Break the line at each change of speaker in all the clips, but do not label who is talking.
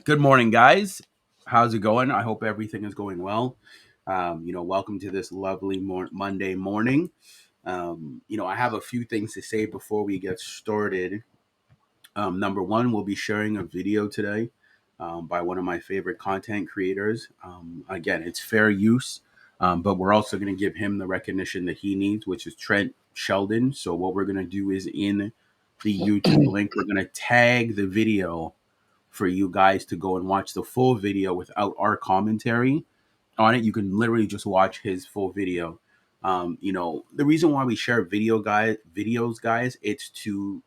Good morning, guys. How's it going? I hope everything is going well. Welcome to this lovely Monday morning. I have a few things to say before we get started. Number one, we'll be sharing a video today by one of my favorite content creators. Again, it's fair use, but we're also going to give him the recognition that he needs, which is Trent Sheldon. So, what we're going to do is in the YouTube link, we're going to tag the video for you guys to go and watch the full video without our commentary on it. You can literally just watch his full video. The reason why we share videos, guys, it's to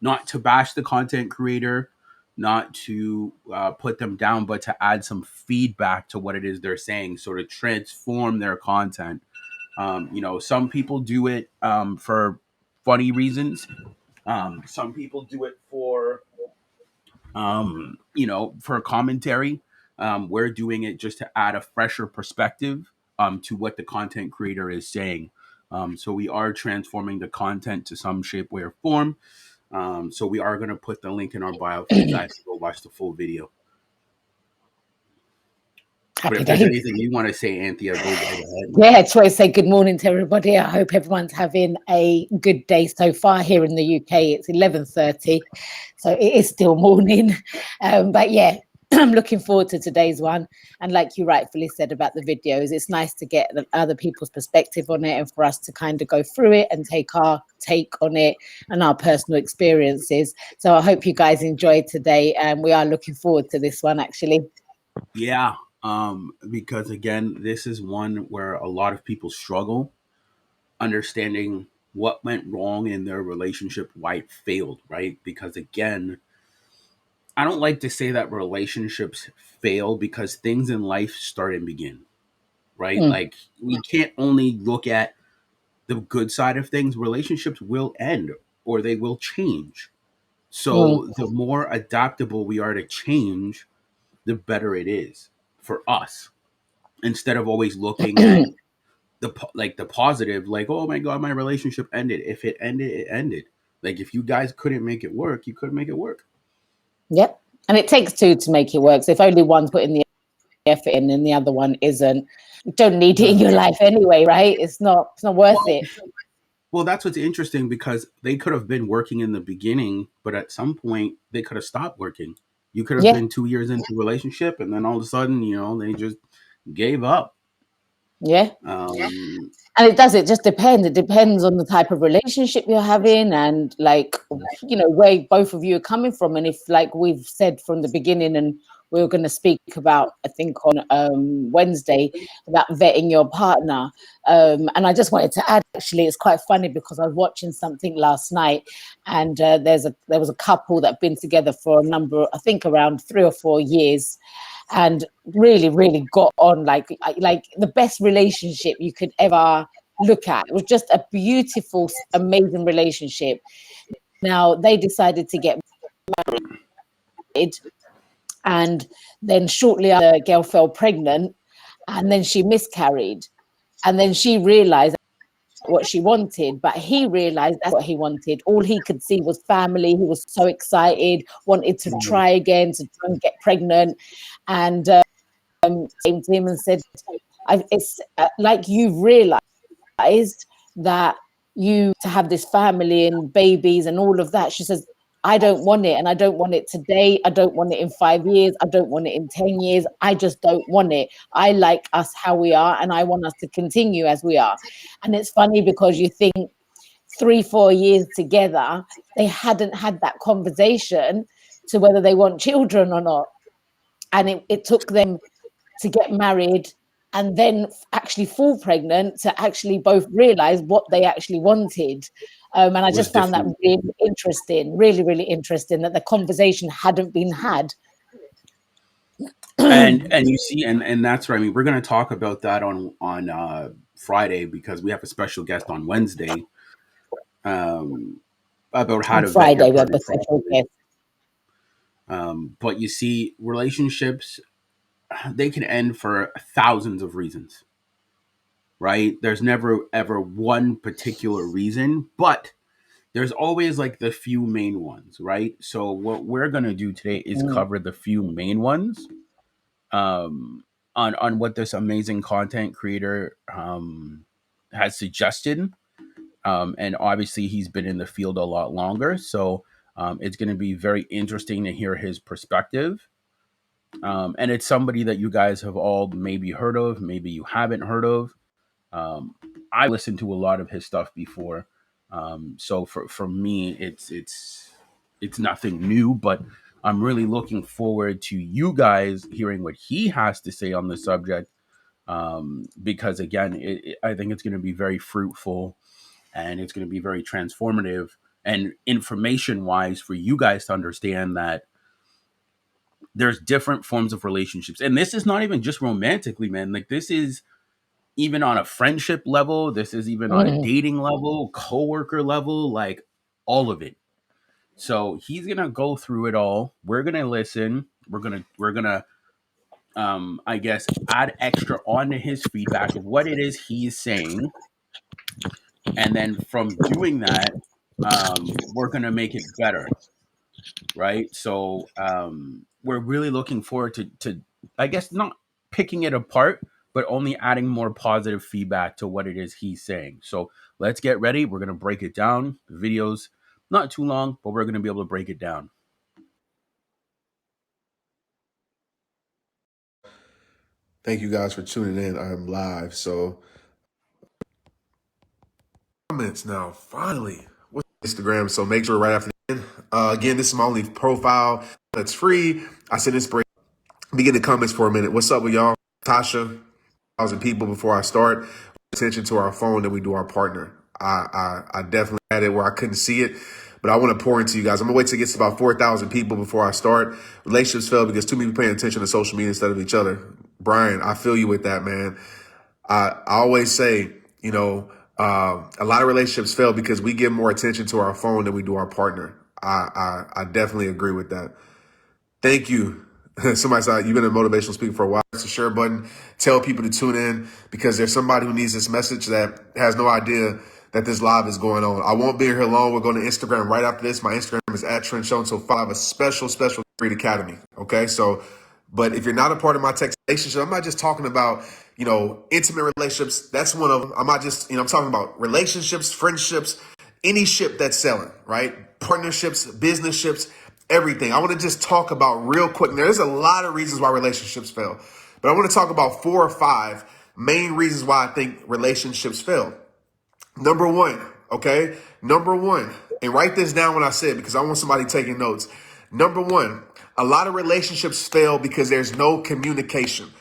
not to bash the content creator, not to put them down, but to add some feedback to what it is they're saying, so to transform their content. Some people do it for funny reasons. Some people do it for commentary. We're doing it just to add a fresher perspective to what the content creator is saying. So we are transforming the content to some shape, way, or form. So we are going to put the link in our bio for you guys to go watch the full video. But
Happy
if there's
days.
anything you want to say, Anthea, go right ahead.
Yeah, I just want to say good morning to everybody. I hope everyone's having a good day so far. Here in the UK, it's 11:30, so it is still morning. But yeah, I'm looking forward to today's one. And like you rightfully said about the videos, it's nice to get other people's perspective on it and for us to kind of go through it and take our take on it and our personal experiences. So I hope you guys enjoy today, and we are looking forward to this one actually.
Yeah, because again, this is one where a lot of people struggle understanding what went wrong in their relationship, why it failed, right? Because again, I don't like to say that relationships fail because things in life start and begin, right?
Mm.
Like we can't only look at the good side of things. Relationships will end or they will change.
Mm.
So the more adaptable we are to change, the better it is for us. Instead of always looking at the positive, like, oh my god, my relationship ended. If it ended, it ended. Like if you guys couldn't make it work, you couldn't make it work.
Yep. And it takes two to make it work. So if only one's putting the effort in and the other one isn't, you don't need it in your life anyway, right? It's not worth
Well,
it.
well, that's what's interesting because they could have been working in the beginning, but at some point they could have stopped working. You could have
Yeah.
been 2 years into a relationship, and then all of a sudden, they just gave up.
Yeah.
Um,
And it just depends. It depends on the type of relationship you're having and like, where both of you are coming from. And if, like we've said from the beginning, and we were going to speak about, I think on Wednesday, about vetting your partner. And I just wanted to add, actually, it's quite funny because I was watching something last night, and there was a couple that have been together for a number, I think around 3 or 4 years, and really, really got on like the best relationship you could ever look at. It was just a beautiful, amazing relationship. Now they decided to get married, and then shortly after, the girl fell pregnant, and then she miscarried, and then she realized what she wanted, but he realized that's what he wanted. All he could see was family. He was so excited, wanted to try again, to try and get pregnant, and came to him and said, it's like you've realized that you to have this family and babies and all of that. She says, I don't want it, and I don't want it today. I don't want it in 5 years. I don't want it in 10 years. I just don't want it. I like us how we are, and I want us to continue as we are. And it's funny because you think 3-4 years together, they hadn't had that conversation to whether they want children or not. And it took them to get married and then actually fall pregnant to actually both realize what they actually wanted. And I
was
just found that
different.
really interesting, really, really interesting that the conversation hadn't been had.
And you see, and that's right. I mean, we're going to talk about that on Friday because we have a special guest on Wednesday about how
On
to vet your
Friday, we have
partner
the special
properly.
guest.
But you see, relationships, they can end for thousands of reasons, right? There's never ever one particular reason, but there's always like the few main ones, right? So what we're gonna do today is
Mm.
cover the few main ones, um, on what this amazing content creator has suggested. And obviously, he's been in the field a lot longer, so it's going to be very interesting to hear his perspective. And it's somebody that you guys have all maybe heard of, maybe you haven't heard of. Um, I listened to a lot of his stuff before, so for me, it's nothing new. But I'm really looking forward to you guys hearing what he has to say on the subject, because again, I think it's going to be very fruitful and it's going to be very transformative and information wise for you guys to understand that there's different forms of relationships. And this is not even just romantically, man. Like, this is even on a friendship level, this is even on a
Mm.
dating level, coworker level, like all of it. So he's gonna go through it all. We're gonna listen. We're gonna I guess add extra onto his feedback of what it is he's saying. And then from doing that, we're gonna make it better, right? So we're really looking forward to I guess not picking it apart, but only adding more positive feedback to what it is he's saying. So let's get ready. We're gonna break it down. The video's not too long, but we're gonna be able to break it down.
Thank you guys for tuning in. I'm live. So comments now, finally. What's Instagram? So make sure right after the end. Again, this is my only profile that's free. I send inspiration. Begin the comments for a minute. What's up with y'all? Tasha, 1,000 people before I start. Attention to our phone, then we do our partner. I definitely had it where I couldn't see it, but I want to pour into you guys. I'm gonna wait till it gets to about 4,000 people before I start. Relationships fail because too many people paying attention to social media instead of each other. Brian, I feel you with that, man. I always say, a lot of relationships fail because we give more attention to our phone than we do our partner. I definitely agree with that. Thank you. Somebody said you've been a motivational speaker for a while. It's a share button. Tell people to tune in because there's somebody who needs this message that has no idea that this live is going on. I won't be here long. We're going to Instagram right after this. My Instagram is at Trent Show. So follow a special Great Academy. Okay. So, but if you're not a part of my text relationship, I'm not just talking about, intimate relationships. That's one of them. I'm not just, I'm talking about relationships, friendships, any ship that's selling, right? Partnerships, business ships, everything. I want to just talk about real quick. There's a lot of reasons why relationships fail, but I want to talk about 4 or 5 main reasons why I think relationships fail. Number one, okay? Number one, and write this down when I say it because I want somebody taking notes. Number one, a lot of relationships fail because there's no communication.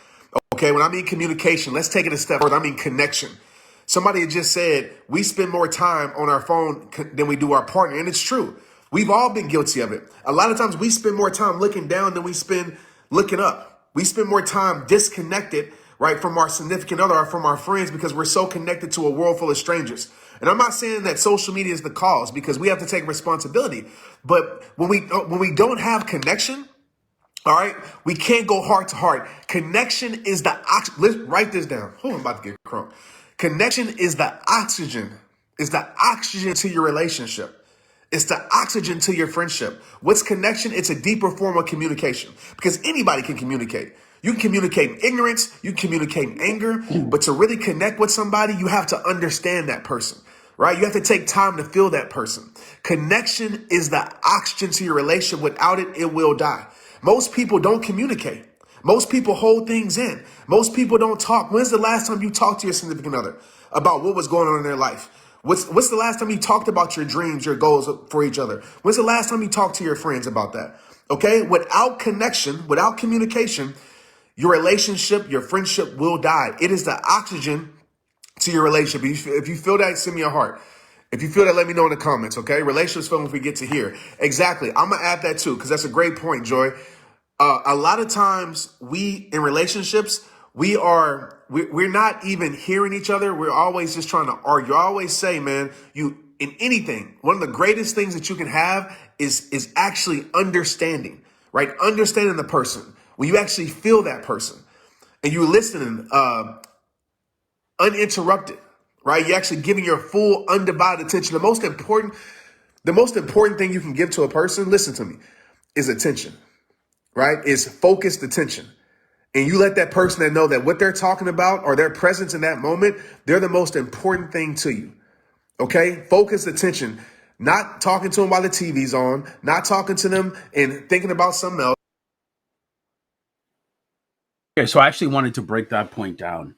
Okay, when I mean communication, let's take it a step further. I mean connection. Somebody had just said we spend more time on our phone than we do our partner, and it's true. We've all been guilty of it. A lot of times we spend more time looking down than we spend looking up. We spend more time disconnected, right, from our significant other or from our friends because we're so connected to a world full of strangers. And I'm not saying that social media is the cause because we have to take responsibility. But when we don't have connection, all right, we can't go heart to heart. Connection is the oxygen. Let's write this down. Oh, I'm about to get crunk. Connection is the oxygen. Is the oxygen to your relationship. It's the oxygen to your friendship. What's connection? It's a deeper form of communication because anybody can communicate. You can communicate in ignorance, you can communicate in anger, but to really connect with somebody, you have to understand that person, right? You have to take time to feel that person. Connection is the oxygen to your relationship. Without it, it will die. Most people don't communicate. Most people hold things in. Most people don't talk. When's the last time you talked to your significant other about what was going on in their life? What's the last time you talked about your dreams, your goals for each other? When's the last time you talked to your friends about that? Okay? Without connection, without communication, your relationship, your friendship will die. It is the oxygen to your relationship. If you feel that, send me a heart. If you feel that, let me know in the comments, okay? Relationships film if we get to here. Exactly. I'm going to add that too because that's a great point, Joy. A lot of times in relationships, we're not even hearing each other. We're always just trying to argue. I always say, man, in anything, one of the greatest things that you can have is actually understanding, right? Understanding the person. When you actually feel that person and you're listening uninterrupted, right? You're actually giving your full undivided attention. The most important The most important thing you can give to a person, listen to me, is attention, right? Is focused attention. And you let that person know that what they're talking about or their presence in that moment, they're the most important thing to you. Okay? Focused attention. Not talking to them while the TV's on, not talking to them and thinking about something else.
Okay, so I actually wanted to break that point down.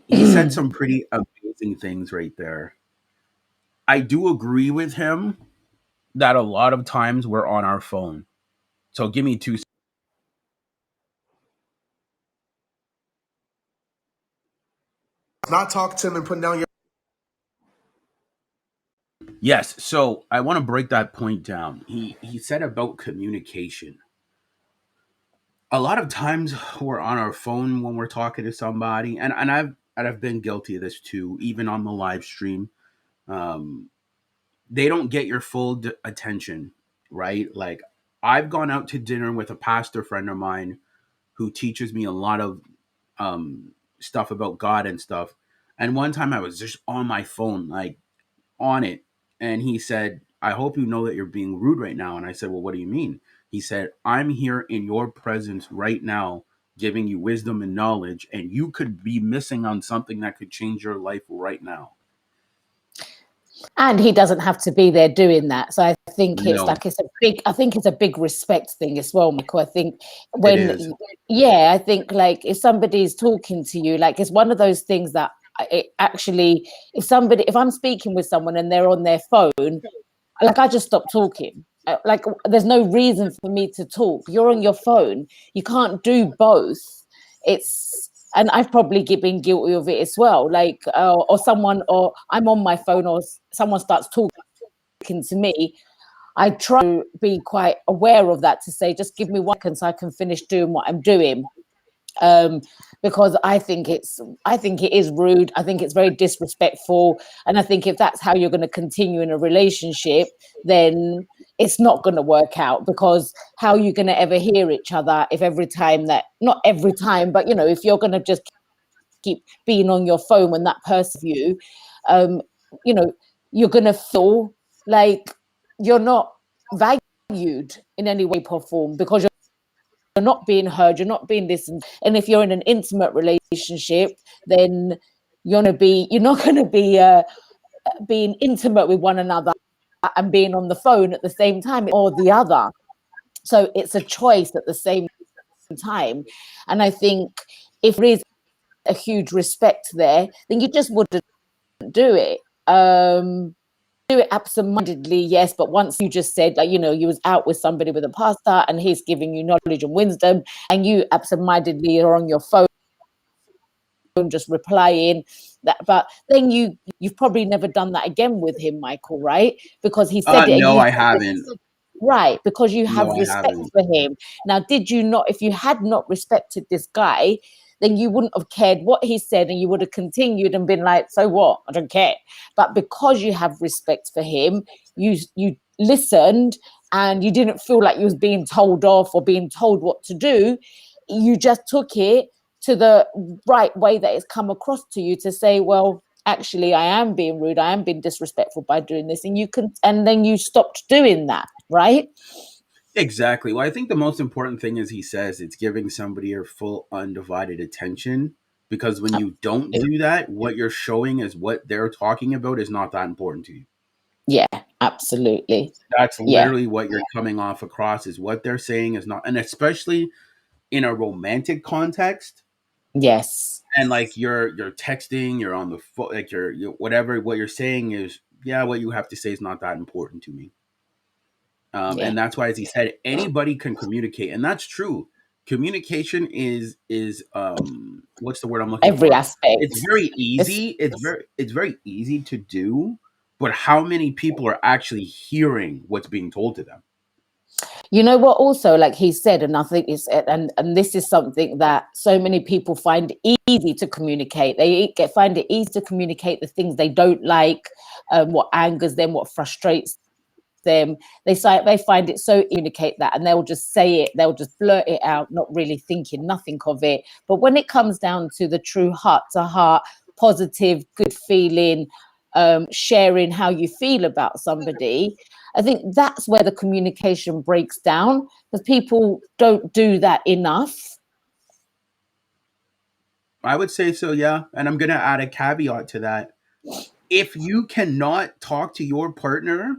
He said some pretty amazing things right there. I do agree with him that a lot of times we're on our phone. So give me 2 seconds.
Not talking to them and putting down your.
Yes, so I want to break that point down. He said about communication. A lot of times we're on our phone when we're talking to somebody, and I've been guilty of this too, even on the live stream. Um, they don't get your full attention, right? Like I've gone out to dinner with a pastor friend of mine who teaches me a lot of stuff about God and stuff. And one time I was just on my phone, like on it, and he said, "I hope you know that you're being rude right now." And I said, "Well, what do you mean?" He said, "I'm here in your presence right now, giving you wisdom and knowledge, and you could be missing on something that could change your life right now."
And he doesn't have to be there doing that. So I think it's
No,
like I think it's a big respect thing as well, Michael. I think
it is.
yeah, I think like if somebody's talking to you, like it's one of those things that it actually, if I'm speaking with someone and they're on their phone, like I just stop talking. Like there's no reason for me to talk. You're on your phone. You can't do both. And I've probably been guilty of it as well. Like or I'm on my phone or someone starts talking to me. I try to be quite aware of that to say, just give me 1 second so I can finish doing what I'm doing. Because I think it is rude. I think it's very disrespectful, and I think if that's how you're going to continue in a relationship, then it's not going to work out. Because how are you going to ever hear each other if every time that, not every time, but if you're going to just keep being on your phone when that person you, you know, you're going to feel like you're not valued in any way or form, because you're not being heard, you're not being listened. And if you're in an intimate relationship, then you're not going to be being intimate with one another and being on the phone at the same time or the other. So it's a choice at the same time. And I think if there is a huge respect there, then you just wouldn't do it. Do it absentmindedly, yes, but once you just said, like, you was out with somebody with a pastor and he's giving you knowledge and wisdom, and you absentmindedly are on your phone just replying that, but then you've probably never done that again with him, Michael, right? Because he said it and
No,
you
I
said
haven't.
it, right, because you have
No, I
respect
haven't.
for him. Now, did you not, if you had not respected this guy, then you wouldn't have cared what he said, and you would have continued and been like, so what, I don't care. But because you have respect for him, you listened, and you didn't feel like you was being told off or being told what to do. You just took it to the right way that it's come across to you, to say, well, actually, I am being rude, I am being disrespectful by doing this, and then you stopped doing that, right?
Exactly. Well, I think the most important thing is he says it's giving somebody your full undivided attention, because when you don't do that, what you're showing is what they're talking about is not that important to you.
Yeah, absolutely.
That's
Yeah.
literally what you're coming off across, is what they're saying is not, and especially in a romantic context,
Yes.
and like you're texting, you're on the phone, like you're whatever, what you're saying is, yeah, what you have to say is not that important to me.
Yeah.
And that's why, as he said, anybody can communicate, and that's true. Communication is what's the word I'm looking
Every
for?
aspect.
It's very
It's,
easy. It's very easy to do, but how many people are actually hearing what's being told to them?
you know what, also, like he said, and I think and this is something that so many people find easy to communicate. They find it easy to communicate the things they don't like, what angers them, what frustrates them. They find it so communicate that, and they'll just say it, they'll just blurt it out, not really thinking nothing of it. But when it comes down to the true heart to heart, positive, good feeling, sharing how you feel about somebody, I think that's where the communication breaks down, because people don't do that enough.
I would say so, yeah. And I'm going to add a caveat to that. If you cannot talk to your partner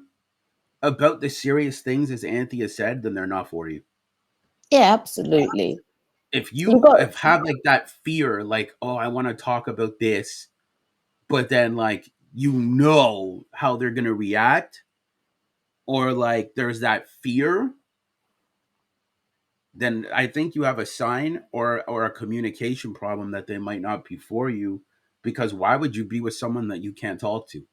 about the serious things, as Anthea said, then they're not for you.
Yeah, absolutely.
If
You
you
got
if have like that fear, like, oh, I want to talk about this, but then like you know how they're gonna react, or like there's that fear, then I think you have a sign or a communication problem that they might not be for you. Because why would you be with someone that you can't talk to?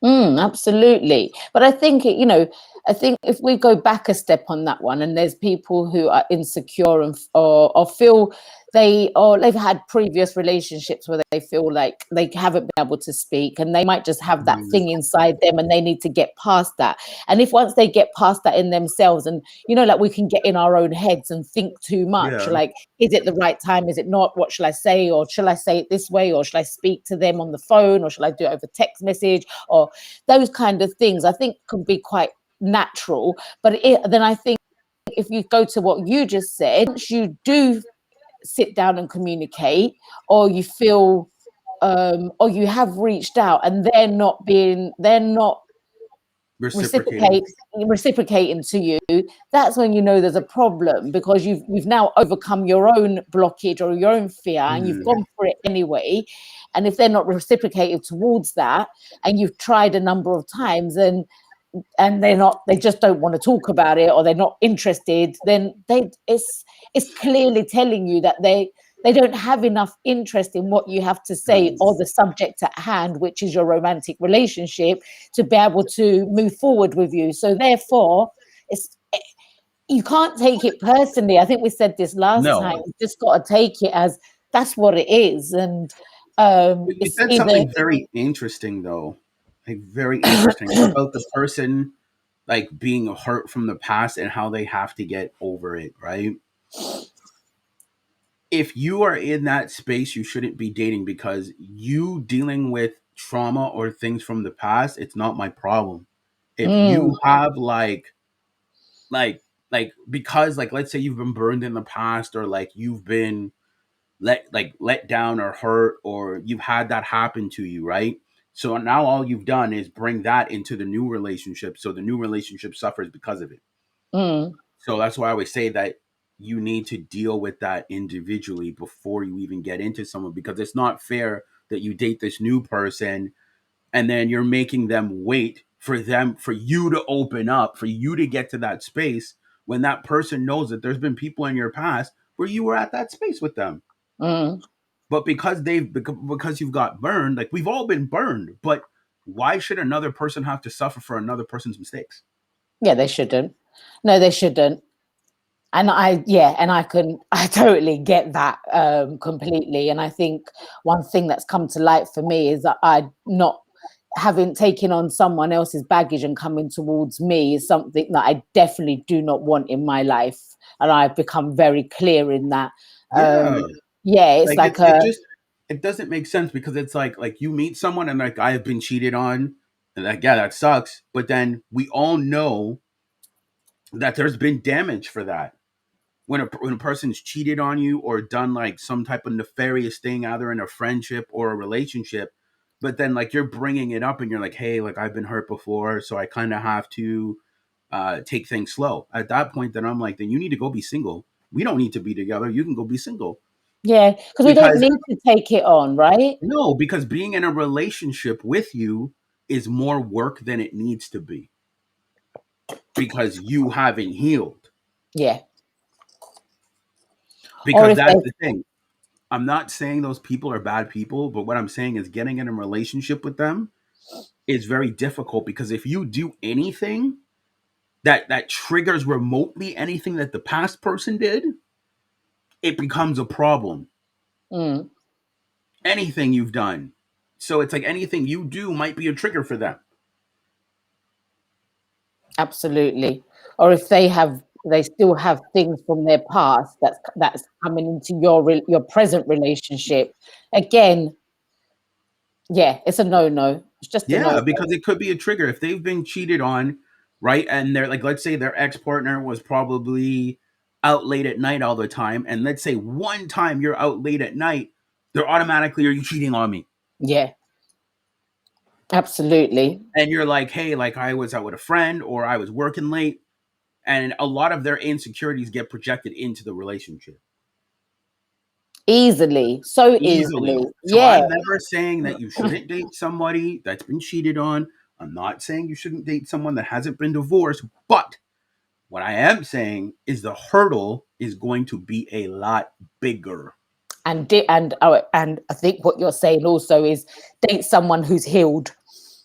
Absolutely. But I think, I think if we go back a step on that one, and there's people who are insecure or feel they've had previous relationships where they feel like they haven't been able to speak, and they might just have that
Mm,
thing inside them and they need to get past that. And if once they get past that in themselves, and like we can get in our own heads and think too much,
yeah,
like, is it the right time? Is it not? What shall I say? Or shall I say it this way? Or shall I speak to them on the phone? Or shall I do it over text message? Or those kind of things, I think, can be quite natural. But then I think if you go to what you just said, once you do sit down and communicate, or you feel, or you have reached out and they're not
reciprocating.
reciprocating to you, that's when you know there's a problem, because you've now overcome your own blockage or your own fear, and you've
Mm,
gone for it anyway. And if they're not reciprocating towards that, and you've tried a number of times, and they just don't want to talk about it, or they're not interested, then it's clearly telling you that they don't have enough interest in what you have to say, or the subject at hand, which is your romantic relationship, to be able to move forward with you. So therefore, it's you can't take it personally. I think we said this last time.
no.
You just got to take it as that's what it is. And
You
it's
said
either
something very interesting, though. Like, very interesting about the person, like, being hurt from the past and how they have to get over it, right? If you are in that space, you shouldn't be dating, because you dealing with trauma or things from the past, it's not my problem. If
mm,
you have like because, like, let's say you've been burned in the past, or like you've been let down or hurt, or you've had that happen to you, right? So now all you've done is bring that into the new relationship, so the new relationship suffers because of it.
mm,
So that's why I always say that you need to deal with that individually before you even get into someone, because it's not fair that you date this new person and then you're making them wait for you to open up, for you to get to that space, when that person knows that there's been people in your past where you were at that space with them.
mm.
But because you've got burned, like, we've all been burned, but why should another person have to suffer for another person's mistakes?
Yeah, they shouldn't. No, they shouldn't. And I totally get that, completely. And I think one thing that's come to light for me is that I not having taken on someone else's baggage and coming towards me is something that I definitely do not want in my life. And I've become very clear in that.
Yeah.
Yeah, it's
Like,
like
it just, it doesn't make sense, because it's like you meet someone and, like, I have been cheated on, and, like, yeah, that sucks, but then we all know that there's been damage for that. When a person's cheated on you or done like some type of nefarious thing, either in a friendship or a relationship, but then, like, you're bringing it up and you're like, hey, like, I've been hurt before, so I kind of have to take things slow. At that point, then I'm like, then you need to go be single. We don't need to be together. You can go be single.
yeah, because we don't
Because
need to take it on, right?
no, because being in a relationship with you is more work than it needs to be, because you haven't healed.
Yeah. Or
Because
if they
that's the thing. I'm not saying those people are bad people, but what I'm saying is getting in a relationship with them is very difficult, because if you do anything that triggers remotely anything that the past person did, it becomes a problem.
mm,
Anything you've done. So it's like anything you do might be a trigger for them.
absolutely. Or if they still have things from their past that's coming into your present relationship. Again, yeah, it's a no-no It's just a
Yeah,
no-go.
because it could be a trigger if they've been cheated on, right? And they're like, let's say their ex partner was probably out late at night all the time, and let's say one time you're out late at night, they're automatically, are you cheating on me?
Yeah, absolutely.
And you're like, hey, like I was out with a friend or I was working late, and a lot of their insecurities get projected into the relationship
Easily, so
easily.
easily.
So
Yeah.
I'm never saying that you shouldn't date somebody that's been cheated on. I'm not saying you shouldn't date someone that hasn't been divorced, but what I am saying is the hurdle is going to be a lot bigger.
And I think what you're saying also is date someone who's healed.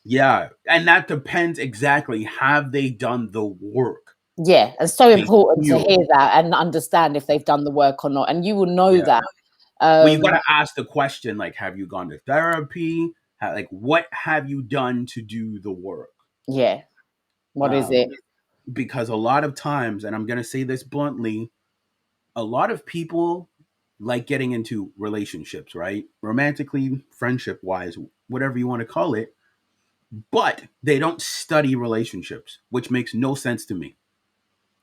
Yeah, and that depends exactly, have they done the work
Yeah, and so
to
important to hear
heal?
that and understand if they've done the work or not. And you will know
Yeah.
that.
Well, you got
Um,
to ask the question like, have you gone to therapy? Like, what have you done to do the work?
yeah. What is it?
Um, because a lot of times, and I'm going to say this bluntly, a lot of people like getting into relationships, right? Romantically, friendship wise, whatever you want to call it, but they don't study relationships, which makes no sense to me.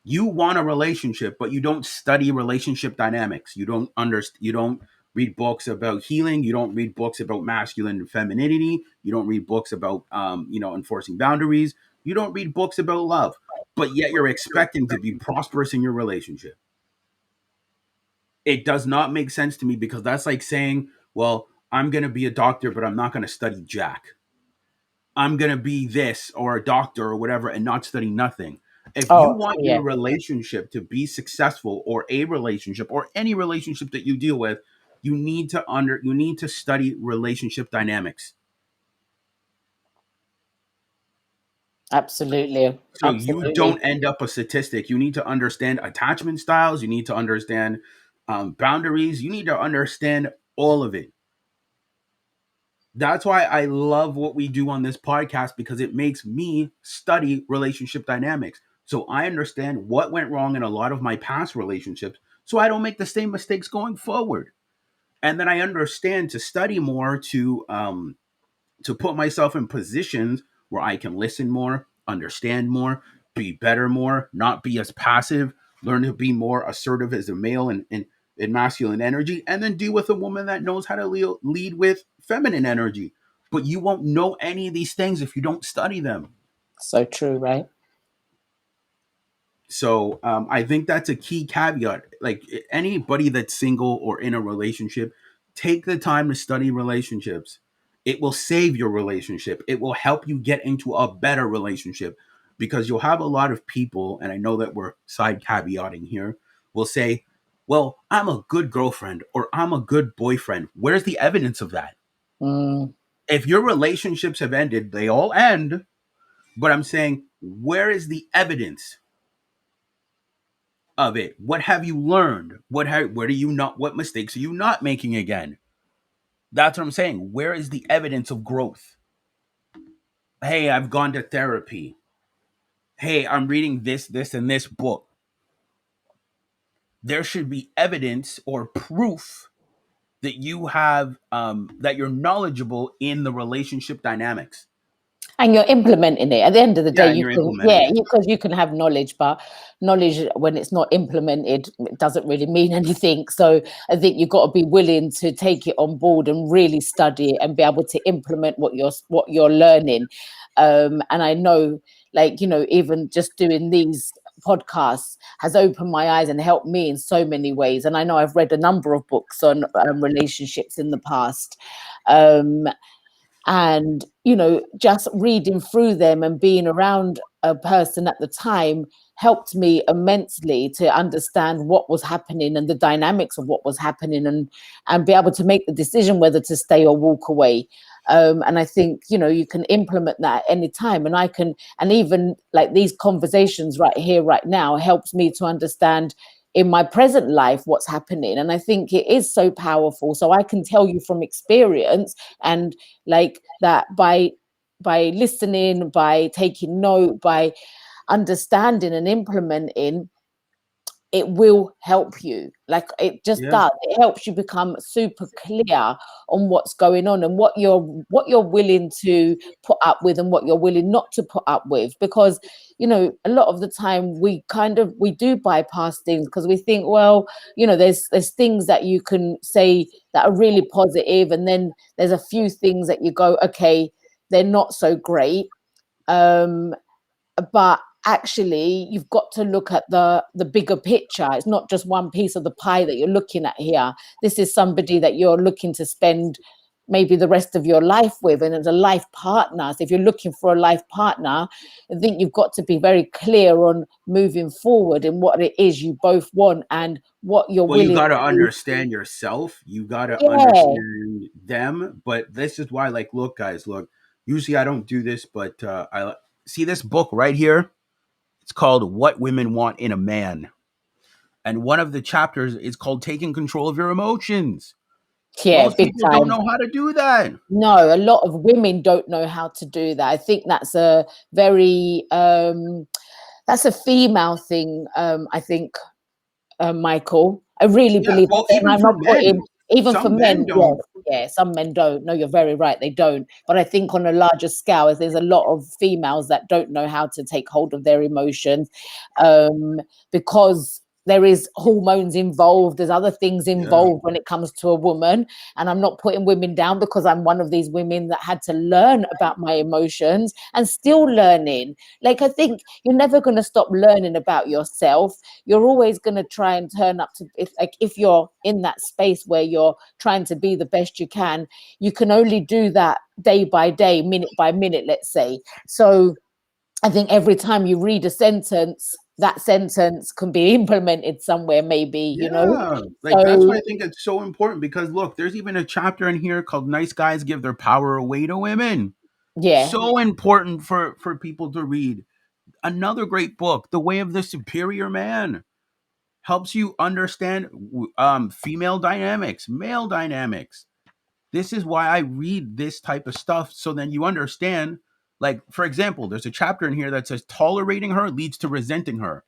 You want a relationship, but you don't study relationship dynamics. You don't read books about healing. You don't read books about masculine and femininity. You don't read books about enforcing boundaries. You don't read books about love, but yet you're expecting to be prosperous in your relationship. It does not make sense to me because that's like saying, well, I'm going to be a doctor, but I'm not going to study Jack. I'm going to be this or a doctor or whatever and not study nothing. If you
Oh,
want
yeah,
your relationship to be successful or a relationship or any relationship that you deal with, you need to study relationship dynamics.
absolutely.
So you
Absolutely.
don't end up a statistic. You need to understand attachment styles, you need to understand boundaries, you need to understand all of it. That's why I love what we do on this podcast because it makes me study relationship dynamics. So I understand what went wrong in a lot of my past relationships so I don't make the same mistakes going forward. And then I understand to study more to put myself in positions where I can listen more, understand more, be better more, not be as passive, learn to be more assertive as a male and masculine energy, and then deal with a woman that knows how to lead with feminine energy. But you won't know any of these things if you don't study them.
So true, right?
So I think that's a key caveat. Like anybody that's single or in a relationship, take the time to study relationships. It will save your relationship. It will help you get into a better relationship because you'll have a lot of people, and I know that we're side caveating here, will say, well, I'm a good girlfriend or I'm a good boyfriend. Where's the evidence of that?
Mm,
If your relationships have ended, they all end. But I'm saying, where is the evidence of it? What have you learned? What are you not? What mistakes are you not making again? That's what I'm saying. Where is the evidence of growth? Hey, I've gone to therapy. Hey, I'm reading this, and this book. There should be evidence or proof that you have that you're knowledgeable in the relationship dynamics.
and you're implementing it. At the end of the day,
Yeah, and
you
you're
can,
implementing
yeah,
it.
because you can have knowledge, but knowledge when it's not implemented, it doesn't really mean anything. So I think you've got to be willing to take it on board and really study it and be able to implement what you're learning. And I know, like, even just doing these podcasts has opened my eyes and helped me in so many ways. And I know I've read a number of books on relationships in the past. Um, and just reading through them and being around a person at the time helped me immensely to understand what was happening and the dynamics of what was happening, and be able to make the decision whether to stay or walk away. And I think you can implement that at any time, and I can, and even like these conversations right here right now helps me to understand in my present life what's happening. And I think it is so powerful, so I can tell you from experience, and like that, by listening, by taking note, by understanding and implementing, it will help you. Like, it just
Yeah.
does. It helps you become super clear on what's going on and what you're willing to put up with and what you're willing not to put up with. Because, a lot of the time we do bypass things because we think, well, there's things that you can say that are really positive, and then there's a few things that you go, okay, they're not so great. But actually, you've got to look at the bigger picture. It's not just one piece of the pie that you're looking at here. This is somebody that you're looking to spend maybe the rest of your life with, and as a life partner. So if you're looking for a life partner, I think you've got to be very clear on moving forward and what it is you both want and what you're
Well, you
willing
got to
to.
understand yourself. You got to
Yeah,
understand them. But this is why, like, look, guys, look. Usually, I don't do this, but I see this book right here. It's called "What Women Want in a Man," and one of the chapters is called "Taking Control of Your Emotions."
yeah,
Most
big
people don't
time.
know how to do that.
No, a lot of women don't know how to do that. I think that's a very that's a female thing. I think, Michael. I really
Yeah.
believe that,
Well,
and
even
I'm
for
not
men,
putting, even for
some men
men. Yes,
don't.
yeah, some men don't. No, you're very right. They don't. But I think on a larger scale, there's a lot of females that don't know how to take hold of their emotions, because there is hormones involved. There's other things
Yeah.
involved when it comes to a woman. And I'm not putting women down because I'm one of these women that had to learn about my emotions and still learning. Like, I think you're never going to stop learning about yourself. You're always going to try and turn up to, if you're in that space where you're trying to be the best you can only do that day by day, minute by minute, let's say. So I think every time you read a sentence, that sentence can be implemented somewhere, maybe.
Yeah. Like, that's why
So
I think it's so important because look, there's even a chapter in here called "Nice Guys Give Their Power Away to Women."
yeah.
So important for people to read. Another great book, "The Way of the Superior Man," helps you understand female dynamics, male dynamics. This is why I read this type of stuff so then you understand. Like, for example, there's a chapter in here that says tolerating her leads to resenting her.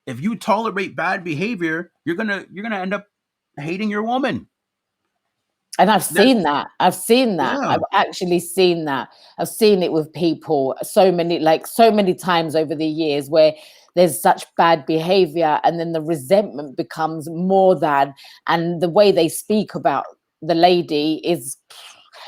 If you tolerate bad behavior, you're gonna end up hating your woman.
And I've
That's
seen that. I've seen that.
yeah,
I've actually seen that. I've seen it with people so many times over the years where there's such bad behavior and then the resentment becomes more than, and the way they speak about the lady is,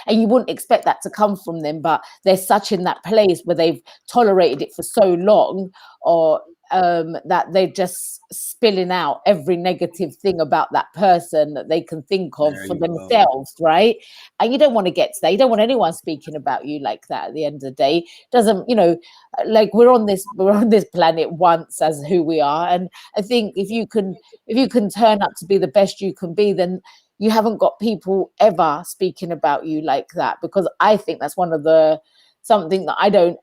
and you wouldn't expect that to come from them, but they're such in that place where they've tolerated it for so long, or that they're just spilling out every negative thing about that person that they can think of
there
for
you go.
themselves, right? And you don't want to get to that. You don't want anyone speaking about you like that. At the end of the day, doesn't, like, we're on this planet once as who we are, and I think if you can turn up to be the best you can be, then you haven't got people ever speaking about you like that, because I think that's one of the something that I know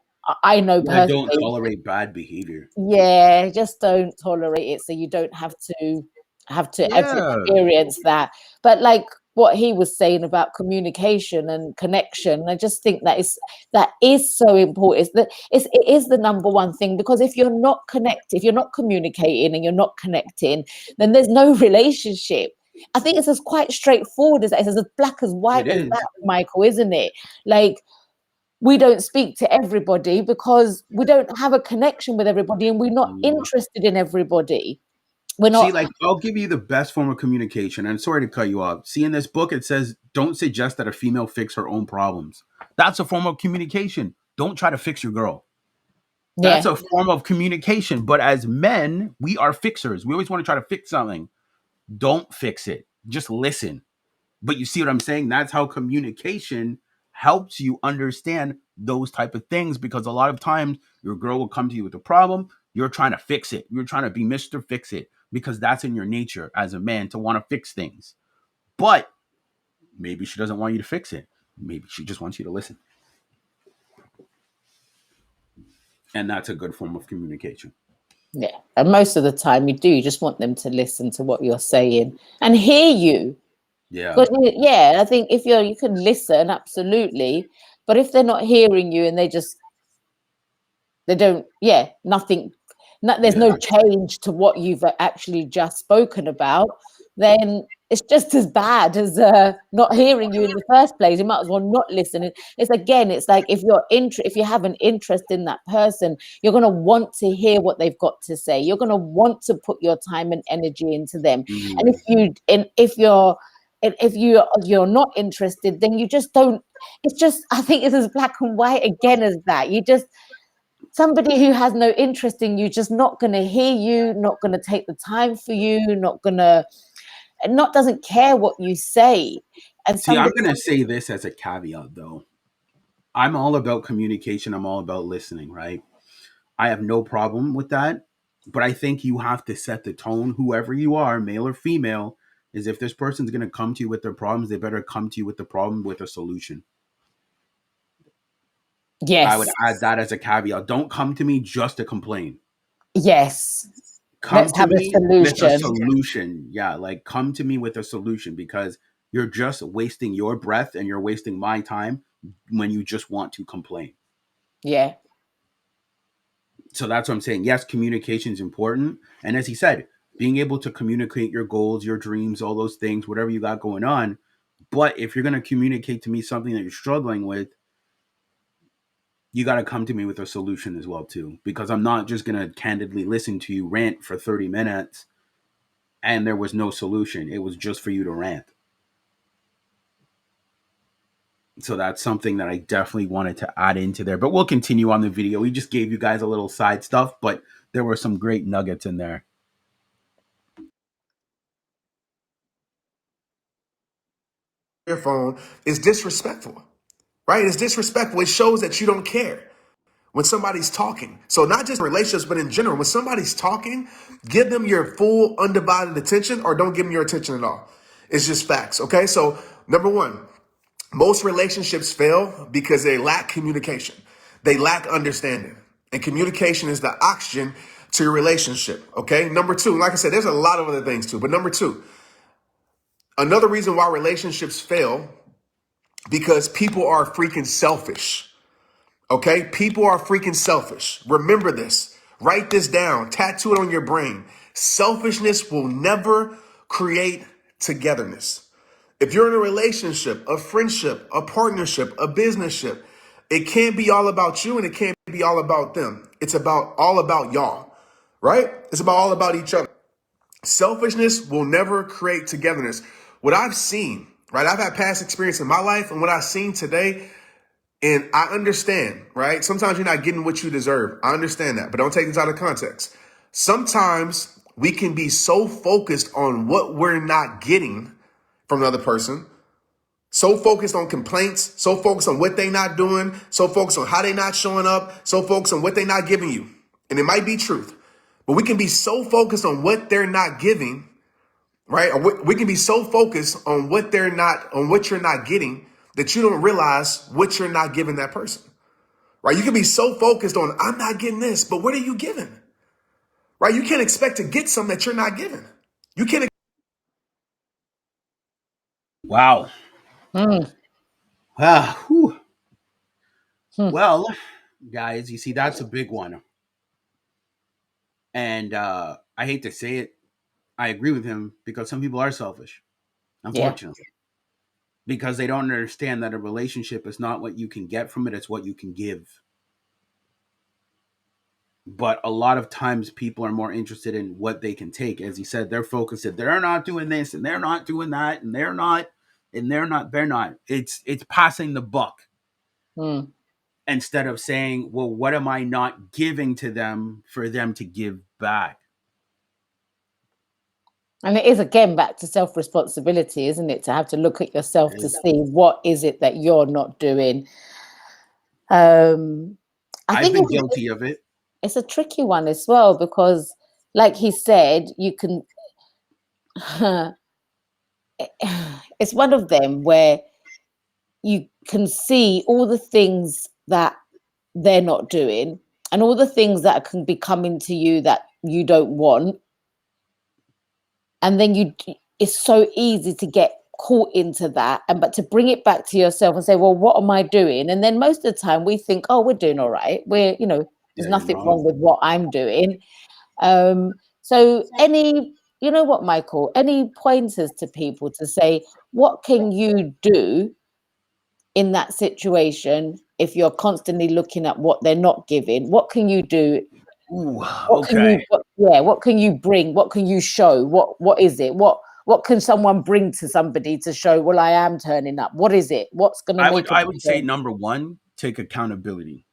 Yeah, don't
personally.
tolerate bad behavior.
Yeah, just don't tolerate it, so you don't have to ever
Yeah,
experience that. But like what he was saying about communication and connection, I just think that is so important. It is the number one thing, because if you're not connected, if you're not communicating and you're not connecting, then there's no relationship. I think it's as quite straightforward as that. It's as black as white
it
as that,
is.
Michael, isn't it? Like, we don't speak to everybody because we don't have a connection with everybody and we're not
Yeah.
interested in everybody. We're
See,
not.
like, I'll give you the best form of communication. And sorry to cut you off. See, in this book, it says, don't suggest that a female fix her own problems. That's a form of communication. Don't try to fix your girl. That's
Yeah.
a form of communication. But as men, we are fixers. We always want to try to fix something. Don't fix it. Just listen. But you see what I'm saying? That's how communication helps you understand those type of things, because a lot of times your girl will come to you with a problem. You're trying to fix it. You're trying to be Mr. Fix It because that's in your nature as a man to want to fix things. But maybe she doesn't want you to fix it. Maybe she just wants you to listen. And that's a good form of communication.
Yeah. And most of the time you just want them to listen to what you're saying and hear you.
Yeah.
But yeah, I think if you can listen, absolutely. But if they're not hearing you and they don't, yeah, nothing, there's
Yeah.
no change to what you've actually just spoken about, then it's just as bad as not hearing you in the first place. You might as well not listen. It's like if you have an interest in that person, you're going to want to hear what they've got to say. You're going to want to put your time and energy into them. And
Mm.
if you're not interested, then you just don't. It's just, I think it's as black and white again as that. Somebody who has no interest in you, just not going to hear you, not going to take the time for you, doesn't care what you say. And
See, I'm
somebody,
going to say this as a caveat, though. I'm all about communication. I'm all about listening, right? I have no problem with that. But I think you have to set the tone, whoever you are, male or female, is if this person's going to come to you with their problems, they better come to you with the problem with a solution. I would
yes,
add that as a caveat. Don't come to me just to complain.
yes,
Come
let's
to
have a
me with a
solution.
solution. Yeah, like come to me with a solution because you're just wasting your breath and you're wasting my time when you just want to complain.
Yeah.
So that's what I'm saying. Yes, communication is important. And as he said, being able to communicate your goals, your dreams, all those things, whatever you got going on. But if you're going to communicate to me something that you're struggling with, you got to come to me with a solution as well too, because I'm not just going to candidly listen to you rant for 30 minutes and there was no solution. It was just for you to rant. So that's something that I definitely wanted to add into there. But we'll continue on the video. We just gave you guys a little side stuff, but there were some great nuggets in there.
Your phone is disrespectful, right? It's disrespectful. It shows that you don't care when somebody's talking. So not just relationships, but in general, when somebody's talking, give them your full undivided attention or don't give them your attention at all. It's just facts. Okay. So number one, most relationships fail because they lack communication. They lack understanding. And communication is the oxygen to your relationship. Okay. Number two, like I said, there's a lot of other things too. But number two, another reason why relationships fail because people are freaking selfish. Okay? People are freaking selfish. Remember this. Write this down. Tattoo it on your brain. Selfishness will never create togetherness. If you're in a relationship, a friendship, a partnership, a businessship, it can't be all about you and it can't be all about them. It's about all about y'all, right? It's about all about each other. Selfishness will never create togetherness. What I've seen, right? I've had past experience in my life and what I've seen today, and I understand, right? Sometimes you're not getting what you deserve. I understand that, but don't take this out of context. Sometimes we can be so focused on what we're not getting from another person, so focused on complaints, so focused on what they not doing, so focused on how they not showing up, so focused on what they not giving you. And it might be truth, but we can be so focused on what they're not giving, right? Or we can be so focused on what you're not getting that you don't realize what you're not giving that person, right? You can be so focused on, I'm not getting this, but what are you giving, right? You can't expect to get something that you're not giving. You can't.
Wow.
Mm.
Ah, whew.
Hmm.
Well, guys, you see, that's a big one. And I hate to say it, I agree with him because some people are selfish,
Yeah.
unfortunately, because they don't understand that a relationship is not what you can get from it, it's what you can give. But a lot of times people are more interested in what they can take. As he said, they're focused that they're not doing this and they're not doing that and they're not. It's passing the buck
Mm.
instead of saying, well, what am I not giving to them for them to give back?
And it is again back to self-responsibility, isn't it? To have to look at yourself to see what is it that you're not doing. Um, I
I've
think
been guilty of it.
it's a tricky one as well because, like he said, you can. It's one of them where you can see all the things that they're not doing and all the things that can be coming to you that you don't want, and then it's so easy to get caught into that, and but to bring it back to yourself and say, well, what am I doing? And then most of the time we think, oh, we're doing all right, there's
Yeah, you're
nothing
not.
wrong with what I'm doing. So any, you know what, Michael, any pointers to people to say, what can you do in that situation if you're constantly looking at what they're not giving? What can you do?
Ooh,
What can
okay.
you, what can you bring? What can you show? What is it? What can someone bring to somebody to show, well, I am turning up? What is it? What's going to
I would
make a
I would say
difference?
number one, take accountability.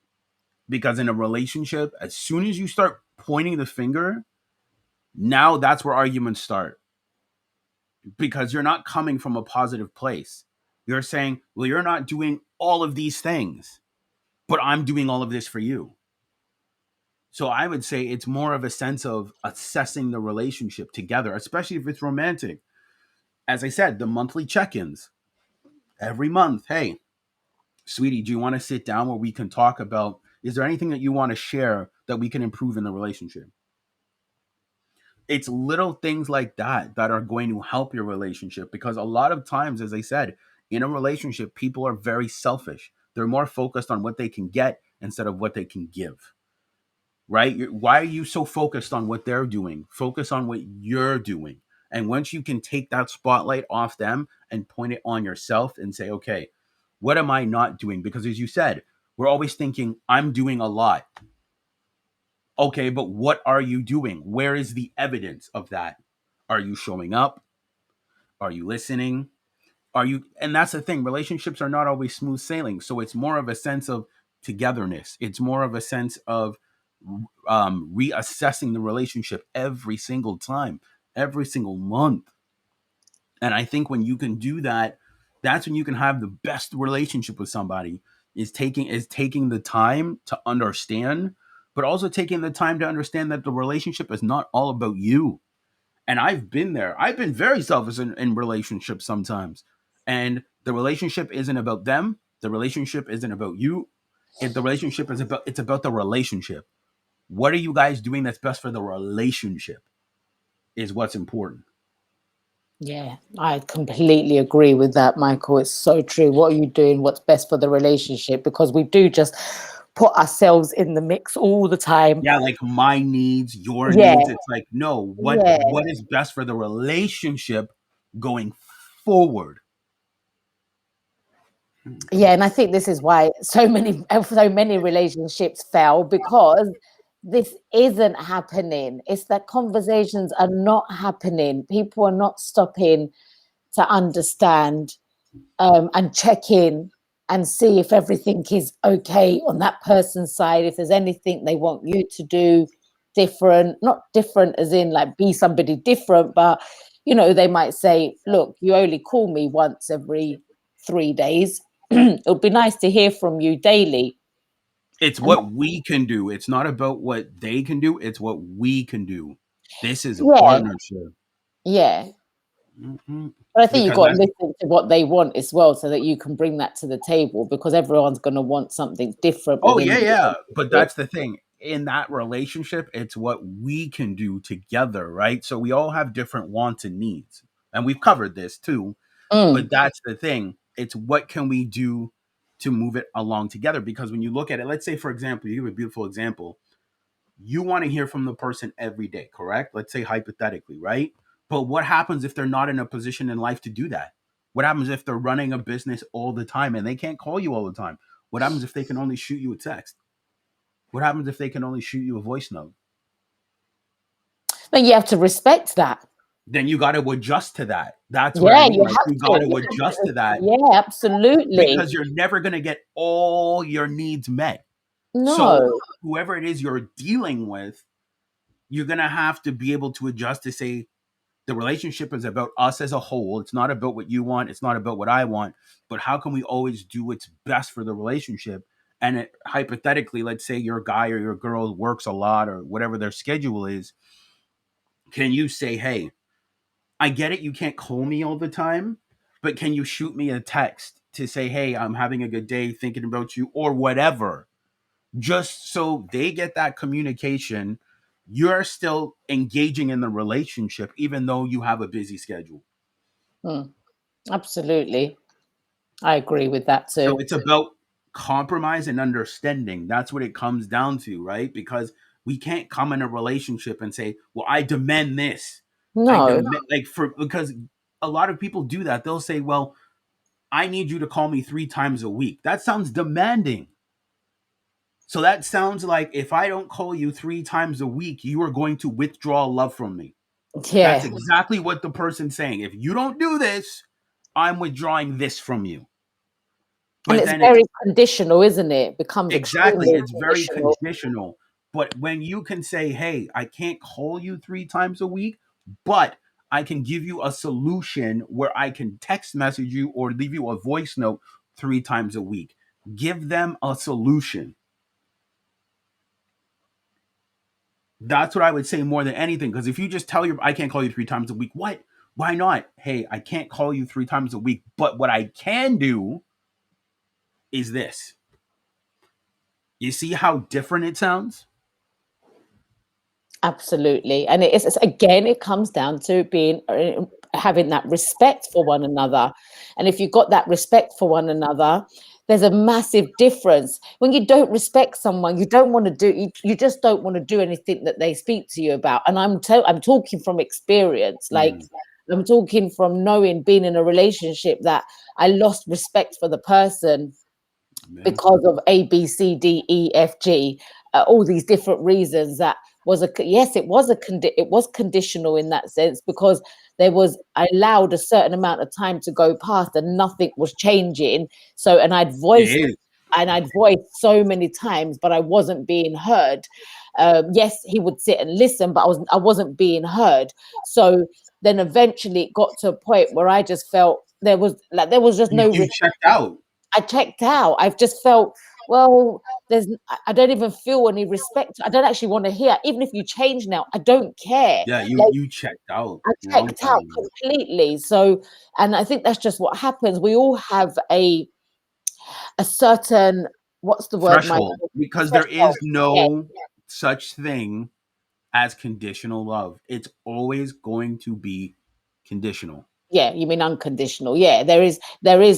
Because in a relationship, as soon as you start pointing the finger, now that's where arguments start. Because you're not coming from a positive place. You're saying, well, you're not doing all of these things, but I'm doing all of this for you. So I would say it's more of a sense of assessing the relationship together, especially if it's romantic. As I said, the monthly check ins every month. Hey, sweetie, do you want to sit down where we can talk about, is there anything that you want to share that we can improve in the relationship? It's little things like that that are going to help your relationship, because a lot of times, as I said, in a relationship, people are very selfish. They're more focused on what they can get instead of what they can give. Right? Why are you so focused on what they're doing? Focus on what you're doing. And once you can take that spotlight off them and point it on yourself and say, okay, what am I not doing? Because as you said, we're always thinking, I'm doing a lot. Okay, but what are you doing? Where is the evidence of that? Are you showing up? Are you listening? Are you, and that's the thing, relationships are not always smooth sailing. So it's more of a sense of togetherness. It's more of a sense of reassessing the relationship every single time, every single month. And I think when you can do that, that's when you can have the best relationship with somebody, is taking the time to understand, but also taking the time to understand that the relationship is not all about you. And I've been there. I've been very selfish in relationships sometimes. And the relationship isn't about them. The relationship isn't about you. If the relationship is about, it's about the relationship. What are you guys doing that's best for the relationship is what's important.
Yeah, I completely agree with that, Michael. It's so true. What are you doing? What's best for the relationship? Because we do just put ourselves in the mix all the time.
Yeah, like my needs, your
Yeah,
needs. It's like, no, what
yeah,
what is best for the relationship going forward?
yeah. And I think this is why so many relationships fail, because this isn't happening. It's that conversations are not happening. People are not stopping to understand, and check in and see if everything is okay on that person's side, if there's anything they want you to do different, not different as in like be somebody different, but they might say, look, you only call me once every 3 days. It would be nice to hear from you daily.
It's
And
what we can do. It's not about what they can do. It's what we can do. This is a
yeah,
partnership.
yeah.
Mhm.
But I think you've
Because
got to
that's,
listen to what they want as well, so that you can bring that to the table, because everyone's going to want something different
oh
within
yeah,
the
yeah. But
relationship.
that's the thing. In that relationship, it's what we can do together, right? So we all have different wants and needs. And we've covered this too. But
Mm,
that's the thing. It's what can we do to move it along together? Because when you look at it, let's say, for example, you give a beautiful example. You want to hear from the person every day, correct? Let's say hypothetically, right? But what happens if they're not in a position in life to do that? What happens if they're running a business all the time and they can't call you all the time? What happens if they can only shoot you a text? What happens if they can only shoot you a voice note?
but you have to respect that.
Then you got to adjust to that. That's what I
Yeah,
mean.
you
Like
have
you
to.
got to
You have
adjust
to.
to that,
Yeah, absolutely.
because you're never going to get all your needs met. So
No.
whoever it is you're dealing with, you're going to have to be able to adjust to say, the relationship is about us as a whole. It's not about what you want. It's not about what I want. But how can we always do what's best for the relationship? And hypothetically, let's say your guy or your girl works a lot or whatever their schedule is. Can you say, hey, I get it. You can't call me all the time, but can you shoot me a text to say, hey, I'm having a good day thinking about you or whatever? Just so they get that communication. You're still engaging in the relationship, even though you have a busy schedule.
Mm, absolutely. I agree with that
So
too.
it's about compromise and understanding. That's what it comes down to, right? Because We can't come in a relationship and say, well, I demand this. I
No.
demand, because a lot of people do that. They'll say, well, I need you to call me 3 times a week. That sounds demanding. So that sounds like if I don't call you 3 times a week, you are going to withdraw love from me. That's
Yeah.
exactly what the person's saying. If you don't do this, I'm withdrawing this from you.
And
But
it's
then
very conditional, isn't it? It becomes
exactly,
extremely
it's very
conditional.
conditional. But when you can say, hey, I can't call you 3 times a week, but I can give you a solution where I can text message you or leave you a voice note 3 times a week. Give them a solution. That's what I would say more than anything. Because if you just tell your, I can't call you 3 times a week, what? Why not? Hey, I can't call you 3 times a week, but what I can do is this. You see how different it sounds?
Absolutely. And it's again, it comes down to being having that respect for one another. And if you've got that respect for one another, there's a massive difference. When you don't respect someone, you don't want to do you just don't want to do anything that they speak to you about. And I'm talking from experience. Like I'm talking from knowing, being in a relationship, that I lost respect for the person
Yeah.
because of A, B, C, D, E, F, G, all these different reasons. That was yes, it was it was conditional in that sense, because I allowed a certain amount of time to go past and nothing was changing. So,
It is.
and I'd voiced so many times, but I wasn't being heard. Yes, he would sit and listen, but I wasn't being heard. So then eventually it got to a point where I just felt there was just no.
You checked out.
I checked out. I've just felt, well, I don't even feel any respect. I don't actually want to hear. Even if you change now, I don't care.
Yeah,
Like,
you checked out
I
a long
checked
time
out
ago.
completely. So, and I think that's just what happens. We all have a certain, what's the word,
Threshold,
Michael?
because there is
Threshold. Yeah,
no such thing as conditional love. It's always going to be conditional.
yeah. You mean unconditional? Yeah, there is.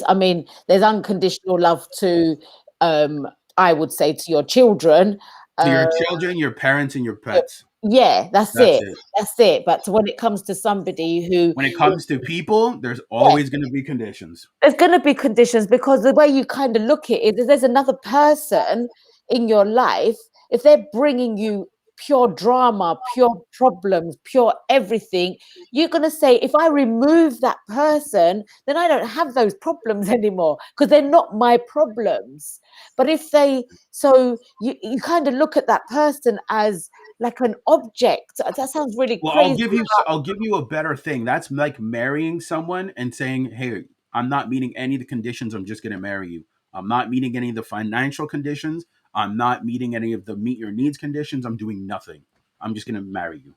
I mean, there's unconditional love to, um, I would say, to your children.
To
Uh,
your children, your parents, and your
Yeah,
pets.
yeah, that's
That's
it.
it.
That's it. But when it comes to somebody who,
When it comes to people, there's
yeah,
always going to be conditions.
there's going to be conditions, because the way you kind of look at it is there's another person in your life. If they're bringing you pure drama, pure problems, pure everything, you're going to say, if I remove that person, then I don't have those problems anymore, because they're not my problems. But if they, so you kind of look at that person as like an object. That sounds really
Well,
crazy.
I'll give you a better thing. That's like marrying someone and saying, "Hey, I'm not meeting any of the conditions. I'm just going to marry you. I'm not meeting any of the financial conditions. I'm not meeting any of the meet your needs conditions. I'm doing nothing. I'm just going to marry you."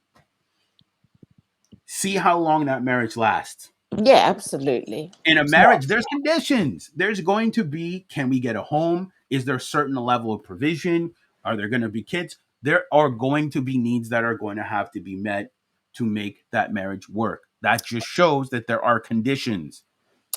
See how long that marriage lasts.
Yeah, absolutely.
In a
It's not.
marriage, there's conditions. There's going to be, can we get a home? Is there a certain level of provision? Are there going to be kids? There are going to be needs that are going to have to be met to make that marriage work. That just shows that there are conditions.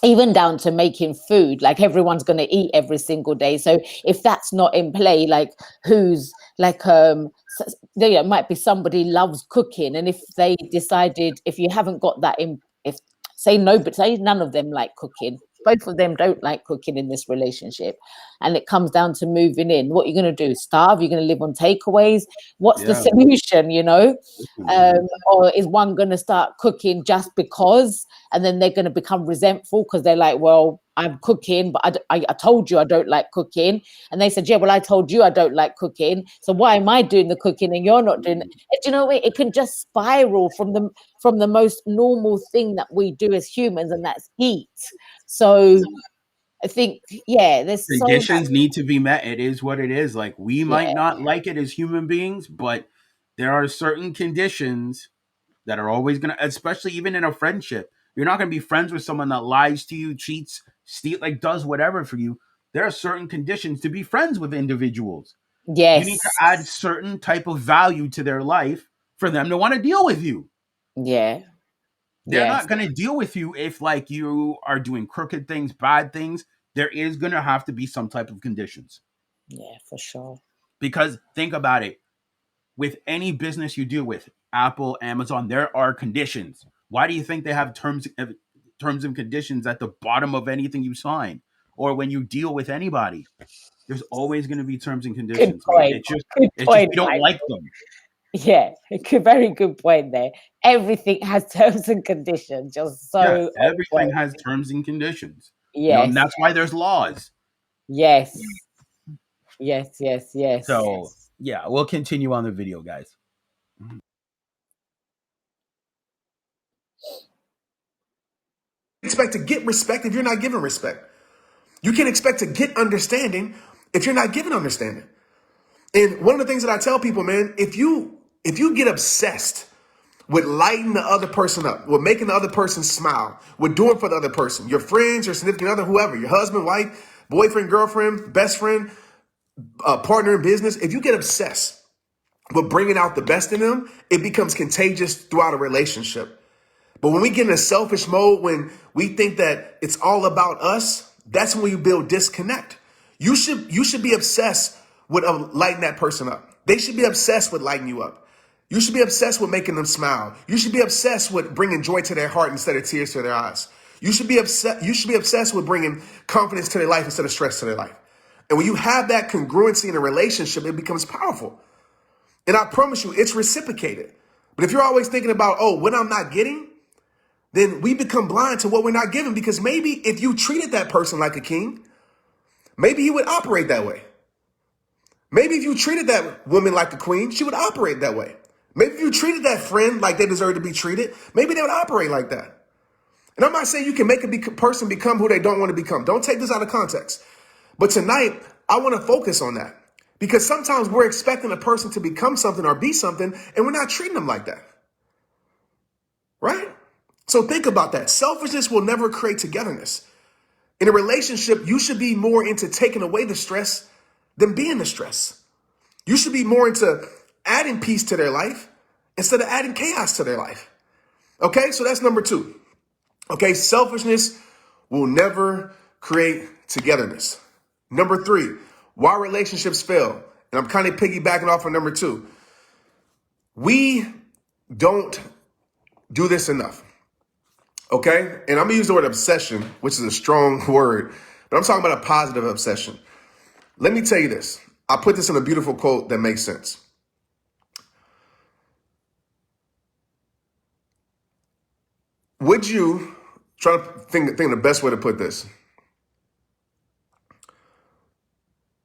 Even down to making food, like everyone's going to eat every single day. So if that's not in play, like who's like there might be somebody loves cooking, and if they decided, if you haven't got that in, if say no, but say none of them like cooking, both of them don't like cooking in this relationship, and it comes down to moving in, what you're going to do? Starve? You're going to live on takeaways? What's the
Yeah.
solution,
Listen, man.
or is one going to start cooking just because, and then they're going to become resentful because they're like, well, I'm cooking, but I told you I don't like cooking. And they said, yeah, well, I told you I don't like cooking. So why am I doing the cooking and you're not doing it? Do you know what? It can just spiral from the most normal thing that we do as humans, and that's eat. So I think, yeah, there's so much.
Conditions need to be met. It is what it is. Like, we
Yeah.
might not like it as human beings, but there are certain conditions that are always going to, especially even in a friendship. You're not going to be friends with someone that lies to you, cheats, steal, like does whatever for you. There are certain conditions to be friends with individuals. You need to
Yes.
add certain type of value to their life for them to want to deal with you.
Yeah.
They're
Yes.
not going to deal with you if like you are doing crooked things, bad things. There is going to have to be some type of conditions.
Yeah, for sure.
Because think about it. with any business you do with Apple, Amazon, there are conditions. Why do you think they have terms and conditions at the bottom of anything you sign or when you deal with anybody? There's always going to be terms and
Good
conditions, man.
point. Good
It's just
point,
we don't like
Michael.
them.
Yeah, very good point there. Everything has terms and conditions. Just
Yeah,
so on
everything
point.
has terms and conditions. And
Yes,
that's why there's laws.
yes, yes, yes, yes.
So yeah, we'll continue on the video, guys.
Expect to get respect if you're not giving respect. You can't expect to get understanding if you're not giving understanding. And one of the things that I tell people, man, if you get obsessed with lighting the other person up, with making the other person smile, with doing for the other person, your friends, your significant other, whoever, your husband, wife, boyfriend, girlfriend, best friend, partner in business, if you get obsessed with bringing out the best in them, it becomes contagious throughout a relationship. But when we get in a selfish mode, when we think that it's all about us, that's when you build disconnect. You should be obsessed with lighting that person up. They should be obsessed with lighting you up. You should be obsessed with making them smile. You should be obsessed with bringing joy to their heart instead of tears to their eyes. You should be obsessed with bringing confidence to their life instead of stress to their life. And when you have that congruency in a relationship, it becomes powerful. And I promise you, it's reciprocated. But if you're always thinking about, oh, what I'm not getting, then we become blind to what we're not given, because maybe if you treated that person like a king, maybe he would operate that way. Maybe if you treated that woman like a queen, she would operate that way. Maybe if you treated that friend like they deserve to be treated, maybe they would operate like that. And I'm not saying you can make a person become who they don't want to become. Don't take this out of context. But tonight, I want to focus on that, because sometimes we're expecting a person to become something or be something, and we're not treating them like that. Right? So think about that. Selfishness will never create togetherness. In a relationship, you should be more into taking away the stress than being the stress. You should be more into adding peace to their life instead of adding chaos to their life. Okay, so that's number two. Okay, selfishness will never create togetherness. Number three, why relationships fail. And I'm kind of piggybacking off of number two. We don't do this enough. Okay? And I'm gonna use the word obsession, which is a strong word, but I'm talking about a positive obsession. Let me tell you this. I put this in a beautiful quote that makes sense. Would you, try to think of the best way to put this?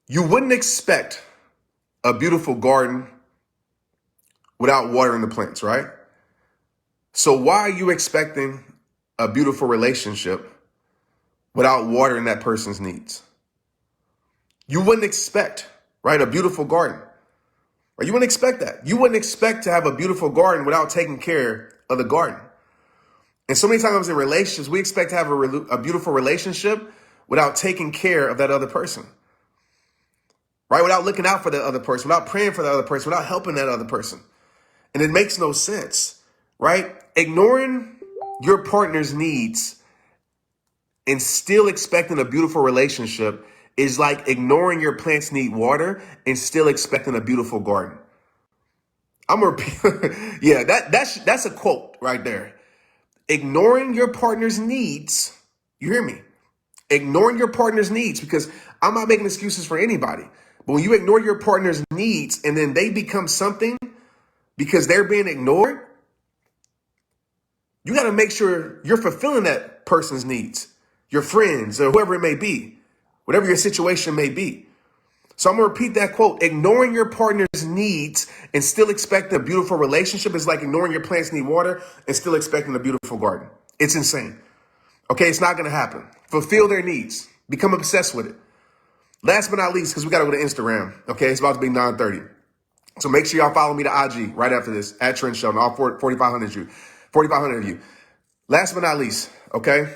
You wouldn't expect a beautiful garden without watering the plants, right? So why are you expecting a beautiful relationship without watering that person's needs? You wouldn't expect, right, a beautiful garden. Right? You wouldn't expect that. You wouldn't expect to have a beautiful garden without taking care of the garden. And so many times in relationships, we expect to have a beautiful relationship without taking care of that other person, right? Without looking out for that other person, without praying for that other person, without helping that other person. And it makes no sense, right? Ignoring your partner's needs and still expecting a beautiful relationship is like ignoring your plants need water and still expecting a beautiful garden. I'm gonna repeat. Yeah, that's a quote right there. Ignoring your partner's needs. You hear me? Ignoring your partner's needs, because I'm not making excuses for anybody. But when you ignore your partner's needs and then they become something because they're being ignored, you got to make sure you're fulfilling that person's needs, your friends or whoever it may be, whatever your situation may be. So I'm going to repeat that quote. Ignoring your partner's needs and still expecting a beautiful relationship is like ignoring your plants need water and still expecting a beautiful garden. It's insane. Okay, it's not going to happen. Fulfill their needs. Become obsessed with it. Last but not least, because we got to go to Instagram. Okay, it's about to be 9:30. So make sure y'all follow me to IG right after this at Trent Sheldon. All 4,500 of you. 4,500 of you. Last but not least, okay,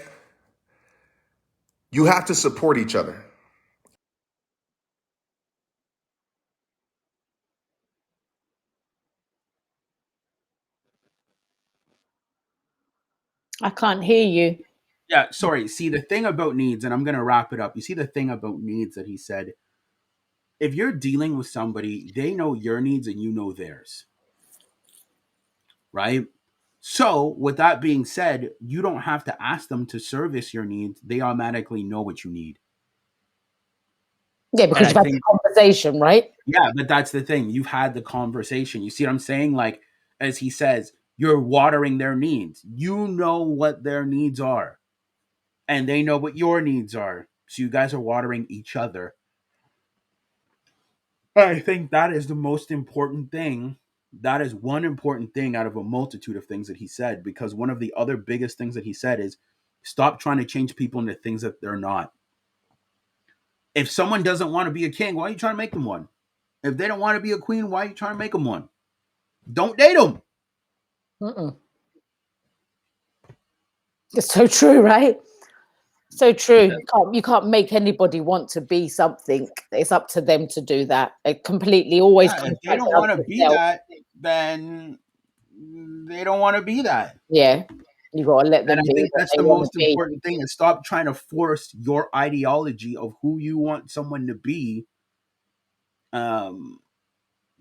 you have to support each other.
I can't hear you.
Yeah, sorry. See, the thing about needs, and I'm going to wrap it up. You see, the thing about needs that he said, if you're dealing with somebody, they know your needs and you know theirs, right? So, with that being said, you don't have to ask them to service your needs. They automatically know what you need.
Yeah,
And
because
I
you've had the
think,
conversation, right?
yeah, but that's the thing. You've had the conversation. You see what I'm saying? Like, as he says, you're watering their needs. You know what their needs are, and they know what your needs are. So, you guys are watering each other. I think that is the most important thing. That is one important thing out of a multitude of things that he said, because one of the other biggest things that he said is stop trying to change people into things that they're not. If someone doesn't want to be a king, why are you trying to make them one? If they don't want to be a queen, why are you trying to make them one? Don't date them.
Mm-mm. It's so true, right? So true.
Yeah.
You can't make anybody want to be something. It's up to them to do that. It completely always
Yeah,
comes
if they
back
don't
down
want to
to
be
yourself.
that, then they don't want to be that.
Yeah, you got to let
And
them
I
be
think
what
that's
they
the
want to
most
be.
important thing is stop trying to force your ideology of who you want someone to be um,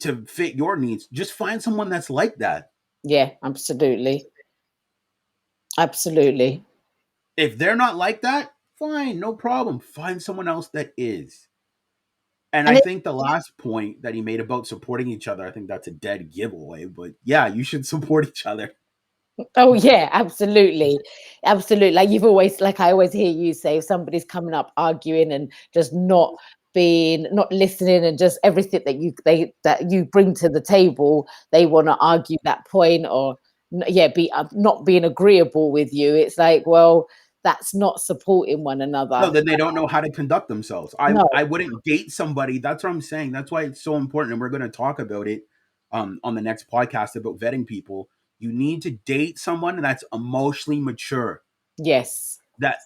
to fit your needs. Just find someone that's like that.
Yeah, absolutely, absolutely.
If they're not like that, fine, no problem. Find someone else that is. And
And
I
it,
think the last point that he made about supporting each other, I think that's a dead giveaway. But yeah, you should support each other.
oh yeah, absolutely, absolutely. Like you've always, like I always hear you say, if somebody's coming up arguing and just not listening, and just everything that you bring to the table, they want to argue that point, or yeah, be not being agreeable with you. It's like, well, that's not supporting one
No,
another.
then they don't know how to conduct themselves. I
No,
I wouldn't date somebody. That's what I'm saying. That's why it's so important, and we're going to talk about it on the next podcast about vetting people. You need to date someone that's emotionally mature.
yes,
That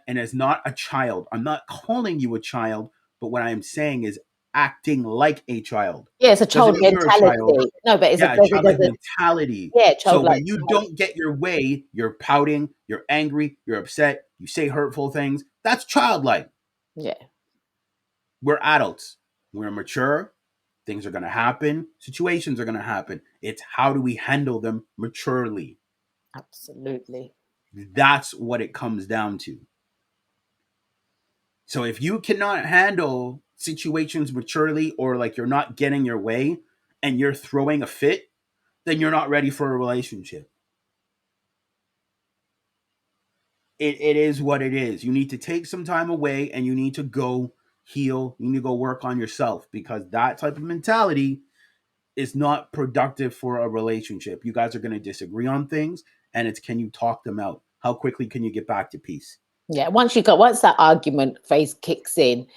is not a child. I'm not calling you a child, but what I am saying is acting like a child.
yeah, it's a
Doesn't
child
mean you're a child.
mentality. No, but
Yeah, a
there's
childlike
a
mentality.
yeah,
So
childlike.
when you don't get your way, you're pouting, you're angry, you're upset, you say hurtful things. That's childlike.
Yeah,
We're adults. We're mature. Things are going to happen. Situations are going to happen. It's how do we handle them maturely?
absolutely.
That's what it comes down to. So if you cannot handle situations maturely, or like you're not getting your way and you're throwing a fit, then you're not ready for a relationship. It is what it is. You need to take some time away and you need to go heal. You need to go work on yourself, because that type of mentality is not productive for a relationship. You guys are going to disagree on things, and it's, can you talk them out? How quickly can you get back to peace?
Yeah, once that argument phase kicks in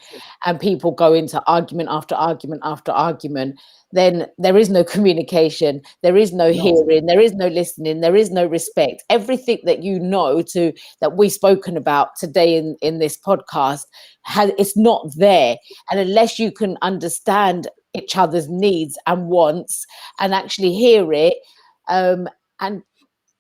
and people go into argument after argument after argument, then there is no communication, there is no
No.
hearing, there is no listening, there is no respect. Everything that you know to that we've spoken about today in this podcast has it's not there. And unless you can understand each other's needs and wants and actually hear it, and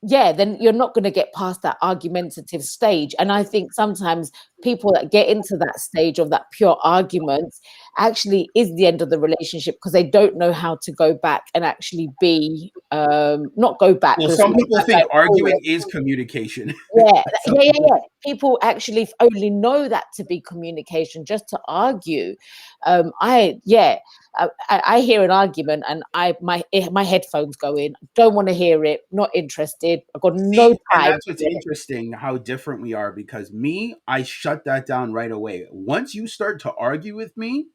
yeah, then you're not going to get past that argumentative stage. And I think sometimes people that get into that stage of that pure argument actually is the end of the relationship, because they don't know how to go back and actually be not go back,
Well,
because
some
it's
people
not
think
going forward.
arguing is communication.
Yeah,
Some
yeah, yeah,
people,
yeah. People actually only know that to be communication, just to argue. I hear an argument and my headphones go in. Don't want to hear it. Not interested. I've got no
see, and
time
that's what's
for it.
interesting how different we are, because me, I shut that down right away. Once you start to argue with me,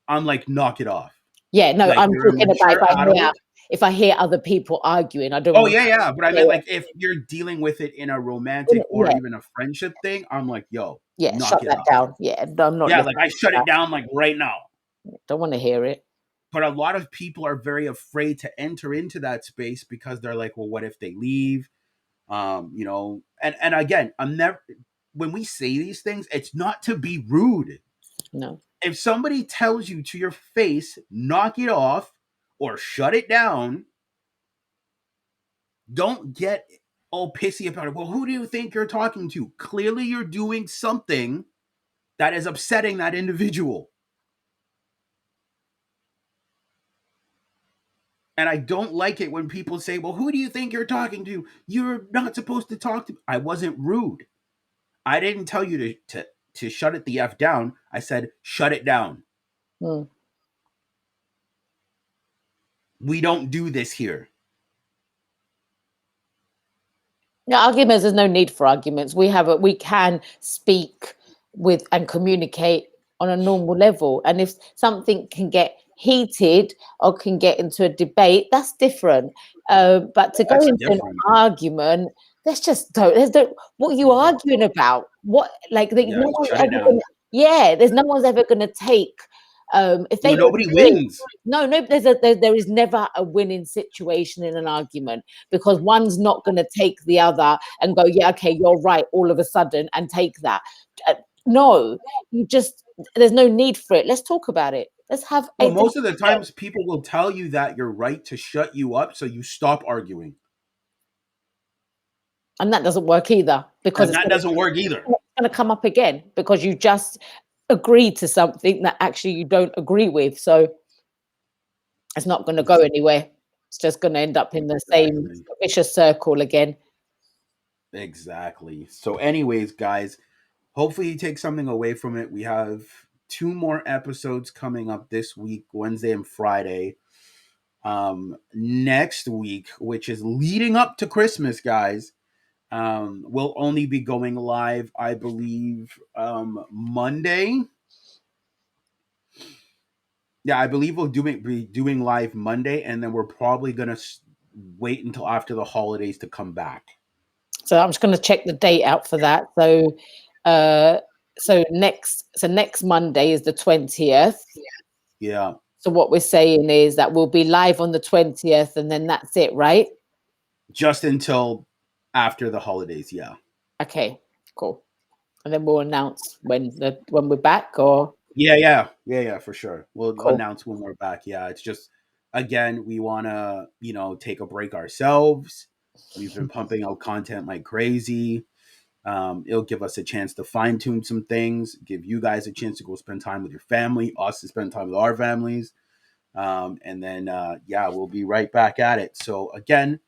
I'm like, knock it off.
Yeah, no,
Like,
I'm
you're a
talking about
mature adult.
if I hear other people arguing, I don't
Oh
want
yeah, yeah. But I
to hear
meant
it.
like if you're dealing with it in a romantic or
Yeah,
even a friendship thing, I'm like, yo,
yeah, shut
knock it
that
off.
down. Yeah, I'm not
Yeah,
listening
like I
to
shut it
that.
down like right now.
Don't want to hear it.
But a lot of people are very afraid to enter into that space because they're like, well, what if they leave? And again, I'm never, when we say these things, it's not to be rude.
No.
If somebody tells you to your face, knock it off or shut it down, don't get all pissy about it. Well, who do you think you're talking to? Clearly, you're doing something that is upsetting that individual. And I don't like it when people say, well, who do you think you're talking to? You're not supposed to talk to. I wasn't rude. I didn't tell you to shut it the F down. I said, shut it down.
Mm.
We don't do this here.
No, arguments, there's no need for arguments. We can speak with and communicate on a normal level. And if something can get heated or can get into a debate, that's different. But to go
That's
into an
different.
argument, let's just don't. What are you arguing about? What like
Yeah,
no one's
shut it
ever
down.
gonna, there's no one's ever gonna take if they
Well, nobody
agree.
wins.
No, there is never a winning situation in an argument because one's not going to take the other and go, yeah, okay, you're right, all of a sudden, and take that. No, there's no need for it. Let's talk about it. Let's have
Well,
a
most of the
debate.
times people will tell you that you're right to shut you up so you stop arguing.
And that doesn't work either because
And that doesn't work either.
going to come up again because you just agreed to something that actually you don't agree with. So it's not going to go anywhere. It's just going to end up in the same
Exactly.
vicious circle again.
Exactly. So, anyways, guys, hopefully you take something away from it. We have 2 more episodes coming up this week, Wednesday and Friday. Next week, which is leading up to Christmas, guys, we'll only be going live, I believe, Monday. Yeah, I believe we'll be doing live Monday, and then we're probably gonna wait until after the holidays to come back.
So I'm just going to check the date out for that. So next Monday is the 20th.
Yeah,
So what we're saying is that we'll be live on the 20th, and then that's it, right?
just until after the holidays. Yeah.
Okay, cool. And then we'll announce when we're back, or
Yeah, for sure. We'll
cool.
announce when we're back. Yeah, it's just again we want to take a break ourselves. We've been pumping out content like crazy. It'll give us a chance to fine tune some things, give you guys a chance to go spend time with your family, us to spend time with our families, and then we'll be right back at it. So again,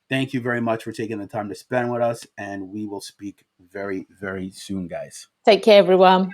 thank you very much for taking the time to spend with us, and we will speak very, very soon, guys.
Take care, everyone.